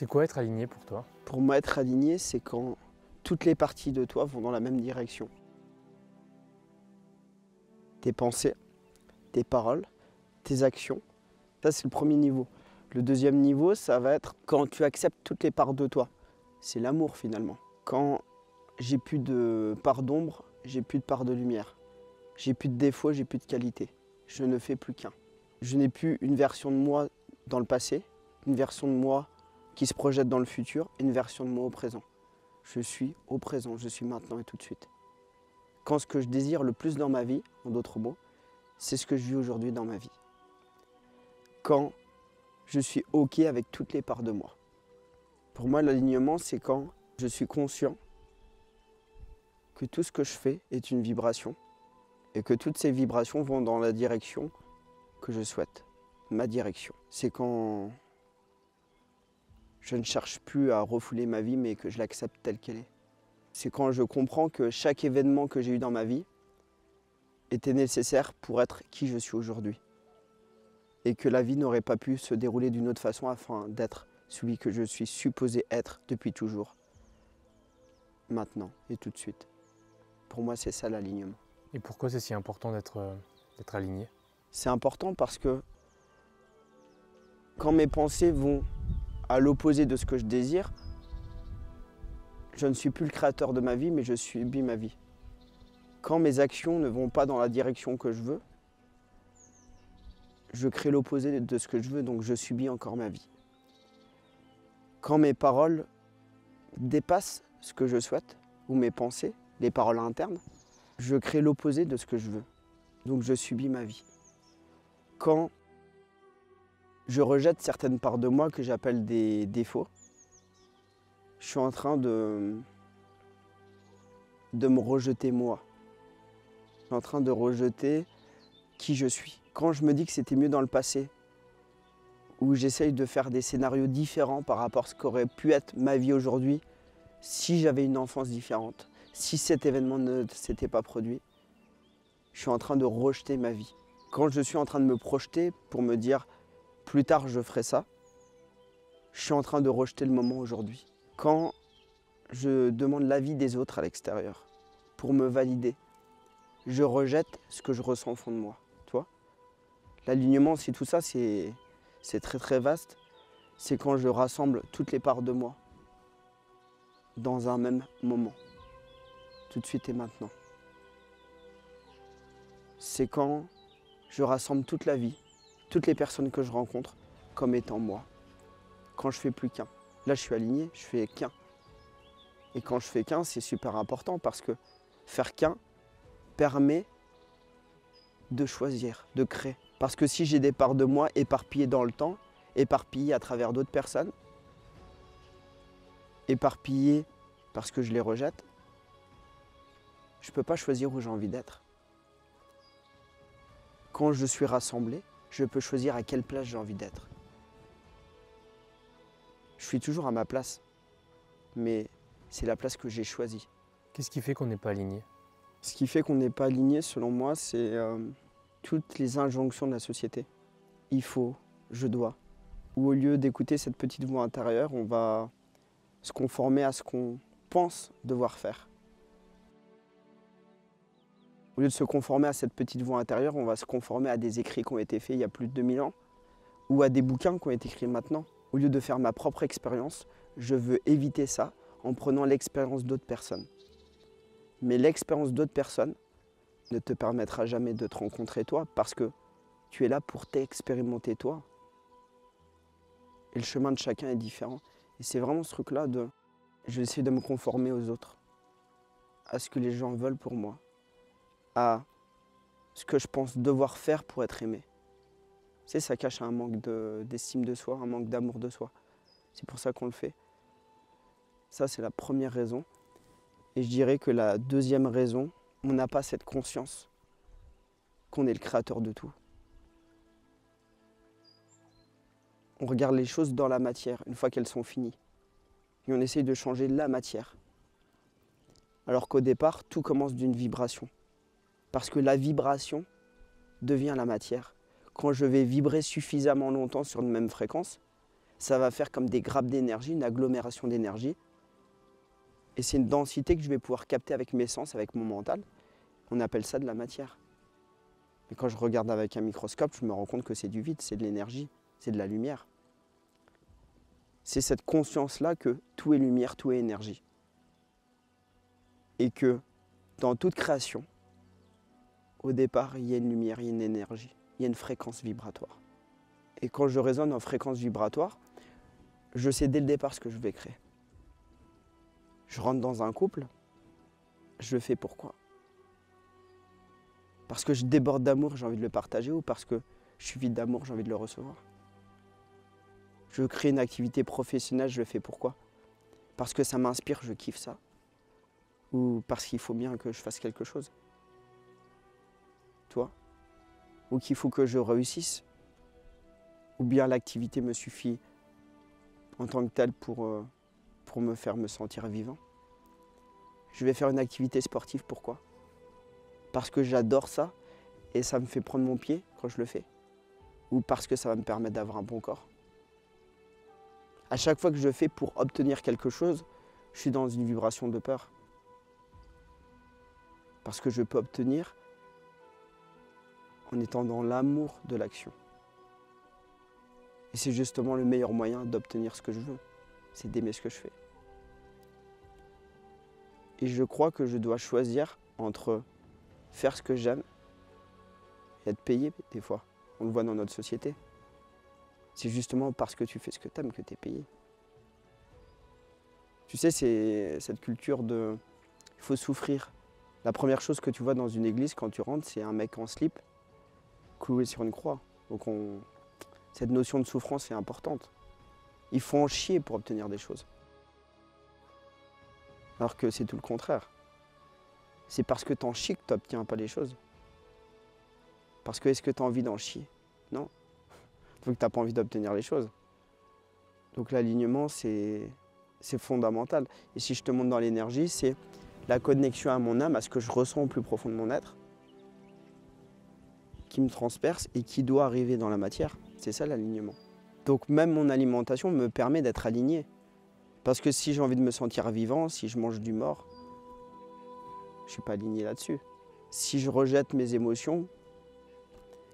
C'est quoi être aligné pour toi? Pour moi, être aligné, c'est quand toutes les parties de toi vont dans la même direction. Tes pensées, tes paroles, tes actions. Ça, c'est le premier niveau. Le deuxième niveau, ça va être quand tu acceptes toutes les parts de toi. C'est l'amour finalement. Quand j'ai plus de part d'ombre, j'ai plus de part de lumière. J'ai plus de défauts, j'ai plus de qualité. Je ne fais plus qu'un. Je n'ai plus une version de moi dans le passé, une version de moi qui se projette dans le futur et une version de moi au présent. Je suis au présent, je suis maintenant et tout de suite. Quand ce que je désire le plus dans ma vie, en d'autres mots, c'est ce que je vis aujourd'hui dans ma vie. Quand je suis OK avec toutes les parts de moi. Pour moi, l'alignement, c'est quand je suis conscient que tout ce que je fais est une vibration et que toutes ces vibrations vont dans la direction que je souhaite, ma direction. C'est quand je ne cherche plus à refouler ma vie, mais que je l'accepte telle qu'elle est. C'est quand je comprends que chaque événement que j'ai eu dans ma vie était nécessaire pour être qui je suis aujourd'hui. Et que la vie n'aurait pas pu se dérouler d'une autre façon afin d'être celui que je suis supposé être depuis toujours. Maintenant et tout de suite. Pour moi, c'est ça l'alignement. Et pourquoi c'est si important d'être aligné? C'est important parce que quand mes pensées vont à l'opposé de ce que je désire, je ne suis plus le créateur de ma vie, mais je subis ma vie. Quand mes actions ne vont pas dans la direction que je veux, je crée l'opposé de ce que je veux, donc je subis encore ma vie. Quand mes paroles dépassent ce que je souhaite, ou mes pensées, les paroles internes, je crée l'opposé de ce que je veux, donc je subis ma vie. Quand je rejette certaines parts de moi que j'appelle des défauts, je suis en train de me rejeter moi. Je suis en train de rejeter qui je suis. Quand je me dis que c'était mieux dans le passé, où j'essaye de faire des scénarios différents par rapport à ce qu'aurait pu être ma vie aujourd'hui, si j'avais une enfance différente, si cet événement ne s'était pas produit, je suis en train de rejeter ma vie. Quand je suis en train de me projeter pour me dire plus tard je ferai ça, je suis en train de rejeter le moment aujourd'hui. Quand je demande l'avis des autres à l'extérieur pour me valider, je rejette ce que je ressens au fond de moi. Tu vois ? L'alignement, c'est tout ça, c'est très très vaste. C'est quand je rassemble toutes les parts de moi dans un même moment, tout de suite et maintenant. C'est quand je rassemble toute la vie, toutes les personnes que je rencontre comme étant moi. Quand je fais plus qu'un. Là, je suis aligné, je fais qu'un. Et quand je fais qu'un, c'est super important parce que faire qu'un permet de choisir, de créer. Parce que si j'ai des parts de moi éparpillées dans le temps, éparpillées à travers d'autres personnes, éparpillées parce que je les rejette, je ne peux pas choisir où j'ai envie d'être. Quand je suis rassemblé, je peux choisir à quelle place j'ai envie d'être. Je suis toujours à ma place, mais c'est la place que j'ai choisie. Qu'est-ce qui fait qu'on n'est pas aligné? Ce qui fait qu'on n'est pas aligné, selon moi, c'est toutes les injonctions de la société. Il faut, je dois. Ou au lieu d'écouter cette petite voix intérieure, on va se conformer à ce qu'on pense devoir faire. Au lieu de se conformer à cette petite voix intérieure, on va se conformer à des écrits qui ont été faits il y a plus de 2000 ans ou à des bouquins qui ont été écrits maintenant. Au lieu de faire ma propre expérience, je veux éviter ça en prenant l'expérience d'autres personnes. Mais l'expérience d'autres personnes ne te permettra jamais de te rencontrer toi parce que tu es là pour t'expérimenter toi. Et le chemin de chacun est différent. Et c'est vraiment ce truc-là de... Je vais essayer de me conformer aux autres, à ce que les gens veulent pour moi, à ce que je pense devoir faire pour être aimé. Tu sais, ça cache un manque d'estime de soi, un manque d'amour de soi. C'est pour ça qu'on le fait. Ça, c'est la première raison. Et je dirais que la deuxième raison, on n'a pas cette conscience qu'on est le créateur de tout. On regarde les choses dans la matière, une fois qu'elles sont finies. Et on essaye de changer la matière. Alors qu'au départ, tout commence d'une vibration. Parce que la vibration devient la matière. Quand je vais vibrer suffisamment longtemps sur une même fréquence, ça va faire comme des grappes d'énergie, une agglomération d'énergie. Et c'est une densité que je vais pouvoir capter avec mes sens, avec mon mental. On appelle ça de la matière. Mais quand je regarde avec un microscope, je me rends compte que c'est du vide, c'est de l'énergie, c'est de la lumière. C'est cette conscience-là que tout est lumière, tout est énergie. Et que dans toute création, au départ, il y a une lumière, il y a une énergie, il y a une fréquence vibratoire. Et quand je résonne en fréquence vibratoire, je sais dès le départ ce que je vais créer. Je rentre dans un couple, je le fais pourquoi? Parce que je déborde d'amour, j'ai envie de le partager, ou parce que je suis vide d'amour, j'ai envie de le recevoir? Je crée une activité professionnelle, je le fais pourquoi? Parce que ça m'inspire, je kiffe ça. Ou parce qu'il faut bien que je fasse quelque chose. Toi? Ou qu'il faut que je réussisse. Ou bien l'activité me suffit en tant que telle pour me faire me sentir vivant. Je vais faire une activité sportive, pourquoi? Parce que j'adore ça et ça me fait prendre mon pied quand je le fais. Ou parce que ça va me permettre d'avoir un bon corps. À chaque fois que je fais pour obtenir quelque chose, je suis dans une vibration de peur. Parce que je peux obtenir en étant dans l'amour de l'action. Et c'est justement le meilleur moyen d'obtenir ce que je veux, c'est d'aimer ce que je fais. Et je crois que je dois choisir entre faire ce que j'aime et être payé des fois. On le voit dans notre société. C'est justement parce que tu fais ce que tu aimes que tu es payé. Tu sais, c'est cette culture de il faut souffrir. La première chose que tu vois dans une église quand tu rentres, c'est un mec en slip cloué sur une croix. Donc cette notion de souffrance est importante. Il faut en chier pour obtenir des choses. Alors que c'est tout le contraire. C'est parce que tu en chies que tu n'obtiens pas les choses. Parce que est-ce que tu as envie d'en chier? Non. Donc tu n'as pas envie d'obtenir les choses. Donc l'alignement, c'est fondamental. Et si je te montre dans l'énergie, c'est la connexion à mon âme, à ce que je ressens au plus profond de mon être, qui me transperce et qui doit arriver dans la matière. C'est ça l'alignement. Donc même mon alimentation me permet d'être aligné. Parce que si j'ai envie de me sentir vivant, si je mange du mort, je ne suis pas aligné là-dessus. Si je rejette mes émotions,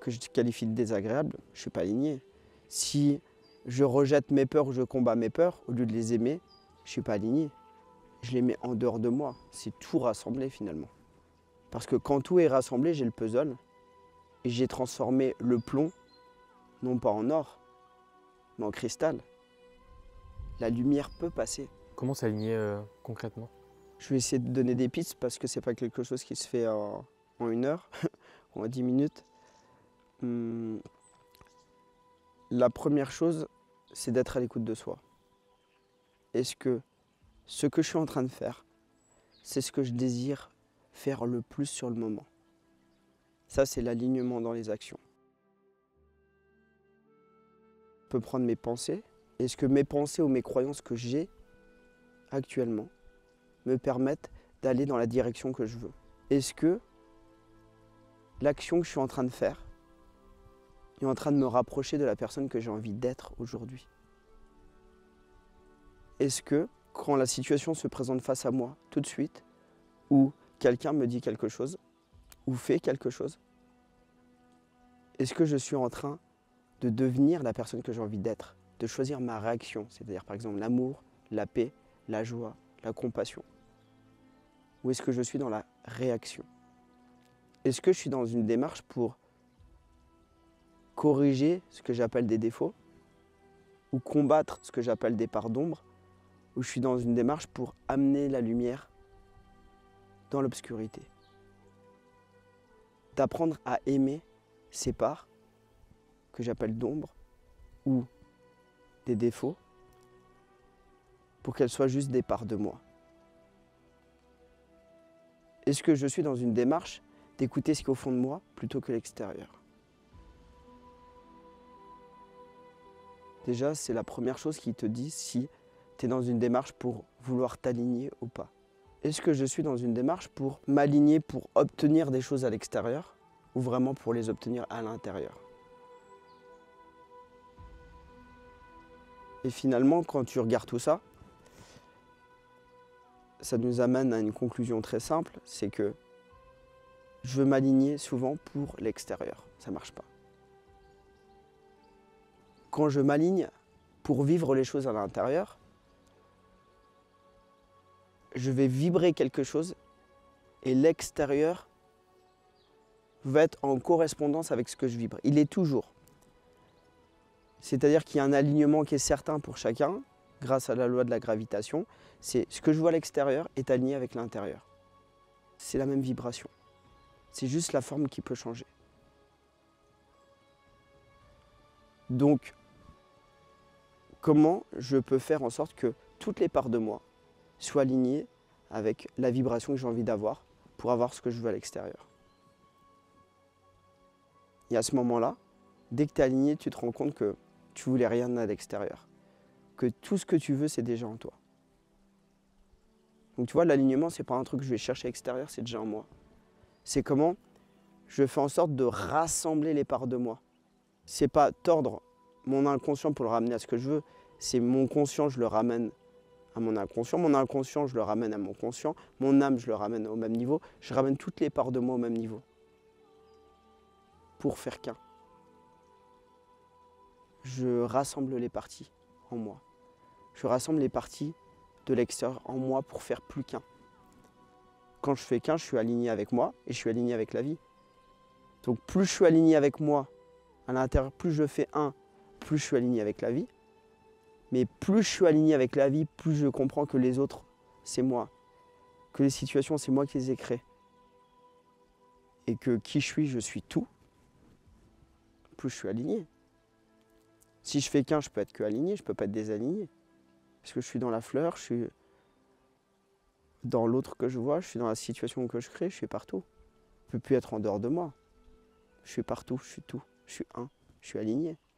que je qualifie de désagréables, je ne suis pas aligné. Si je rejette mes peurs ou je combats mes peurs, au lieu de les aimer, je ne suis pas aligné. Je les mets en dehors de moi. C'est tout rassemblé finalement. Parce que quand tout est rassemblé, j'ai le puzzle. Et j'ai transformé le plomb, non pas en or, mais en cristal. La lumière peut passer. Comment s'aligner concrètement? Je vais essayer de donner des pistes parce que ce n'est pas quelque chose qui se fait en 1 heure ou en 10 minutes. La première chose, c'est d'être à l'écoute de soi. Est-ce que ce que je suis en train de faire, c'est ce que je désire faire le plus sur le moment? Ça, c'est l'alignement dans les actions. Je peux prendre mes pensées. Est-ce que mes pensées ou mes croyances que j'ai actuellement me permettent d'aller dans la direction que je veux? Est-ce que l'action que je suis en train de faire est en train de me rapprocher de la personne que j'ai envie d'être aujourd'hui? Est-ce que quand la situation se présente face à moi tout de suite, ou quelqu'un me dit quelque chose, ou fait quelque chose, est-ce que je suis en train de devenir la personne que j'ai envie d'être, de choisir ma réaction, c'est-à-dire par exemple l'amour, la paix, la joie, la compassion? Ou est-ce que je suis dans la réaction? Est-ce que je suis dans une démarche pour corriger ce que j'appelle des défauts, ou combattre ce que j'appelle des parts d'ombre, ou je suis dans une démarche pour amener la lumière dans l'obscurité? D'apprendre à aimer ces parts que j'appelle d'ombre ou des défauts pour qu'elles soient juste des parts de moi. Est-ce que je suis dans une démarche d'écouter ce qui est au fond de moi plutôt que l'extérieur? Déjà, c'est la première chose qui te dit si tu es dans une démarche pour vouloir t'aligner ou pas. Est-ce que je suis dans une démarche pour m'aligner, pour obtenir des choses à l'extérieur ou vraiment pour les obtenir à l'intérieur? Et finalement, quand tu regardes tout ça, ça nous amène à une conclusion très simple, c'est que je veux m'aligner souvent pour l'extérieur. Ça ne marche pas. Quand je m'aligne pour vivre les choses à l'intérieur, je vais vibrer quelque chose et l'extérieur va être en correspondance avec ce que je vibre. Il est toujours. C'est-à-dire qu'il y a un alignement qui est certain pour chacun, grâce à la loi de la gravitation. C'est ce que je vois à l'extérieur est aligné avec l'intérieur. C'est la même vibration. C'est juste la forme qui peut changer. Donc, comment je peux faire en sorte que toutes les parts de moi soient alignées avec la vibration que j'ai envie d'avoir pour avoir ce que je veux à l'extérieur? Et à ce moment-là, dès que tu es aligné, tu te rends compte que tu voulais rien à l'extérieur. Que tout ce que tu veux, c'est déjà en toi. Donc tu vois, l'alignement, c'est pas un truc que je vais chercher à l'extérieur, c'est déjà en moi. C'est comment je fais en sorte de rassembler les parts de moi. C'est pas tordre mon inconscient pour le ramener à ce que je veux, c'est mon conscient, je le ramène à mon inconscient, je le ramène à mon conscient, mon âme, je le ramène au même niveau, je ramène toutes les parts de moi au même niveau. Pour faire qu'un. Je rassemble les parties en moi. Je rassemble les parties de l'extérieur en moi pour faire plus qu'un. Quand je fais qu'un, je suis aligné avec moi et je suis aligné avec la vie. Donc plus je suis aligné avec moi à l'intérieur, plus je fais un, plus je suis aligné avec la vie. Mais plus je suis aligné avec la vie, plus je comprends que les autres, c'est moi. Que les situations, c'est moi qui les ai créées. Et que qui je suis tout. Plus je suis aligné. Si je fais qu'un, je peux être que aligné, je ne peux pas être désaligné. Parce que je suis dans la fleur, je suis dans l'autre que je vois, je suis dans la situation que je crée, je suis partout. Je ne peux plus être en dehors de moi. Je suis partout, je suis tout, je suis un, je suis aligné.